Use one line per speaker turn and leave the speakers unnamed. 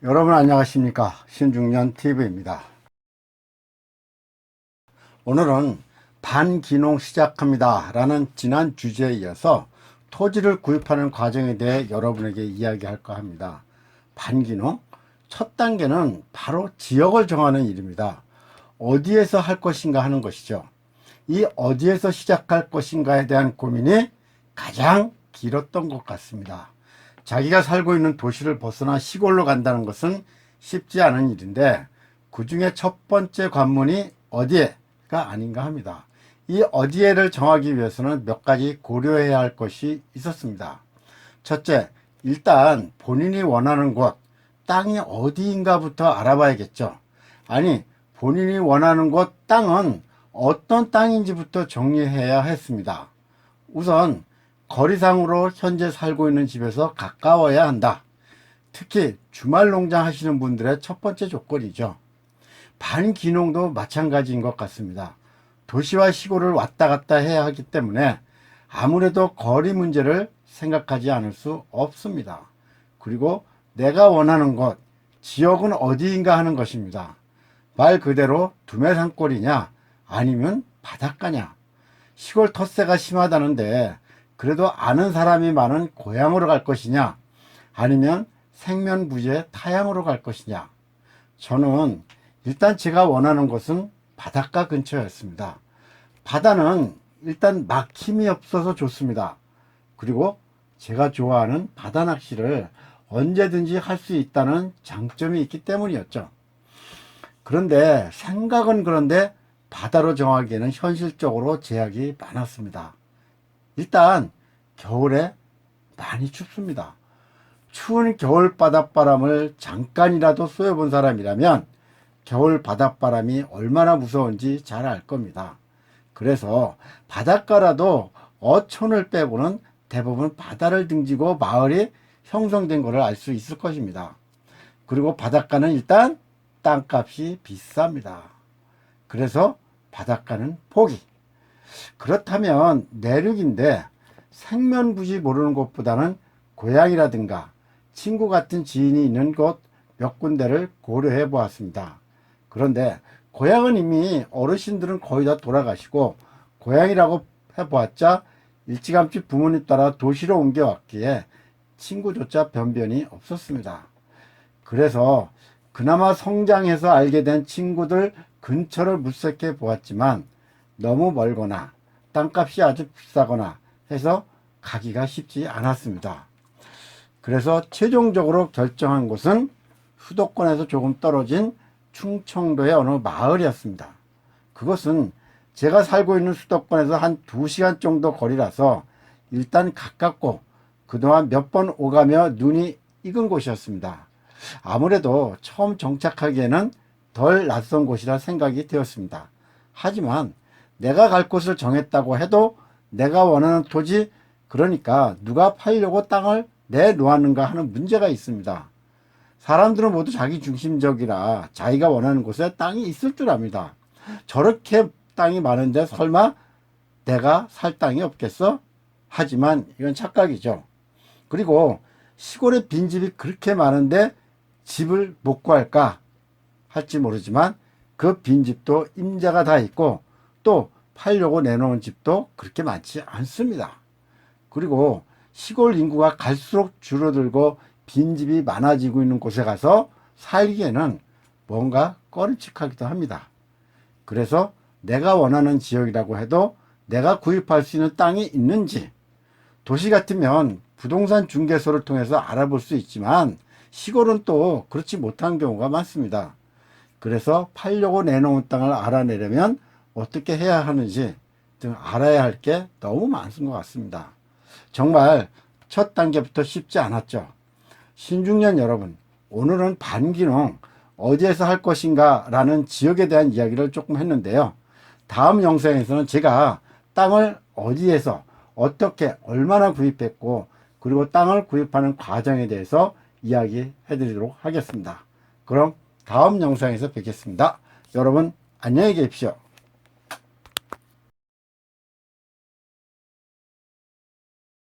여러분 안녕하십니까? 신중년 TV입니다. 오늘은 반기농 시작합니다 라는 지난 주제에 이어서 토지를 구입하는 과정에 대해 여러분에게 이야기할까 합니다. 반기농 첫 단계는 바로 지역을 정하는 일입니다. 어디에서 할 것인가 하는 것이죠. 이 어디에서 시작할 것인가에 대한 고민이 가장 길었던 것 같습니다. 자기가 살고 있는 도시를 벗어나 시골로 간다는 것은 쉽지 않은 일인데, 그 중에 첫 번째 관문이 어디에가 아닌가 합니다. 이 어디에를 정하기 위해서는 몇 가지 고려해야 할 것이 있었습니다. 첫째, 일단 본인이 원하는 곳, 땅이 어디인가부터 알아봐야겠죠. 아니, 본인이 원하는 곳 땅은 어떤 땅인지부터 정리해야 했습니다. 우선 거리상으로 현재 살고 있는 집에서 가까워야 한다. 특히 주말 농장 하시는 분들의 첫 번째 조건이죠. 반기농도 마찬가지인 것 같습니다. 도시와 시골을 왔다 갔다 해야 하기 때문에 아무래도 거리 문제를 생각하지 않을 수 없습니다. 그리고 내가 원하는 곳, 지역은 어디인가 하는 것입니다. 말 그대로 두메산골이냐 아니면 바닷가냐. 시골 텃세가 심하다는데 그래도 아는 사람이 많은 고향으로 갈 것이냐 아니면 생면부지의 타향으로 갈 것이냐. 저는 일단 제가 원하는 곳은 바닷가 근처였습니다. 바다는 일단 막힘이 없어서 좋습니다. 그리고 제가 좋아하는 바다 낚시를 언제든지 할 수 있다는 장점이 있기 때문이었죠. 그런데 생각은 그런데 바다로 정하기에는 현실적으로 제약이 많았습니다. 일단 겨울에 많이 춥습니다. 추운 겨울 바닷바람을 잠깐이라도 쏘여본 사람이라면 겨울 바닷바람이 얼마나 무서운지 잘 알 겁니다. 그래서 바닷가라도 어촌을 빼고는 대부분 바다를 등지고 마을이 형성된 것을 알 수 있을 것입니다. 그리고 바닷가는 일단 땅값이 비쌉니다. 그래서 바닷가는 포기. 그렇다면 내륙인데 생면부지 모르는 곳보다는 고향이라든가 친구 같은 지인이 있는 곳 몇 군데를 고려해 보았습니다. 그런데 고향은 이미 어르신들은 거의 다 돌아가시고 고향이라고 해보았자 일찌감치 부모님 따라 도시로 옮겨왔기에 친구조차 변변이 없었습니다. 그래서 그나마 성장해서 알게 된 친구들 근처를 물색해 보았지만 너무 멀거나 땅값이 아주 비싸거나 해서 가기가 쉽지 않았습니다. 그래서 최종적으로 결정한 곳은 수도권에서 조금 떨어진 충청도의 어느 마을이었습니다. 그것은 제가 살고 있는 수도권에서 한 2시간 정도 거리라서 일단 가깝고 그동안 몇 번 오가며 눈이 익은 곳이었습니다. 아무래도 처음 정착하기에는 덜 낯선 곳이라 생각이 되었습니다. 하지만 내가 갈 곳을 정했다고 해도 내가 원하는 토지, 그러니까 누가 팔려고 땅을 내놓았는가 하는 문제가 있습니다. 사람들은 모두 자기 중심적이라 자기가 원하는 곳에 땅이 있을 줄 압니다. 저렇게 땅이 많은데 설마 내가 살 땅이 없겠어? 하지만 이건 착각이죠. 그리고 시골에 빈집이 그렇게 많은데 집을 못 구할까 할지 모르지만 그 빈집도 임자가 다 있고 또 팔려고 내놓은 집도 그렇게 많지 않습니다. 그리고 시골 인구가 갈수록 줄어들고 빈집이 많아지고 있는 곳에 가서 살기에는 뭔가 꺼림칙하기도 합니다. 그래서 내가 원하는 지역이라고 해도 내가 구입할 수 있는 땅이 있는지, 도시 같으면 부동산 중개소를 통해서 알아볼 수 있지만 시골은 또 그렇지 못한 경우가 많습니다. 그래서 팔려고 내놓은 땅을 알아내려면 어떻게 해야 하는지 등 알아야 할 게 너무 많은 것 같습니다. 정말 첫 단계부터 쉽지 않았죠. 신중년 여러분, 오늘은 반기농 어디에서 할 것인가 라는 지역에 대한 이야기를 조금 했는데요. 다음 영상에서는 제가 땅을 어디에서 어떻게 얼마나 구입했고 그리고 땅을 구입하는 과정에 대해서 이야기해 드리도록 하겠습니다. 그럼 다음 영상에서 뵙겠습니다. 여러분 안녕히 계십시오.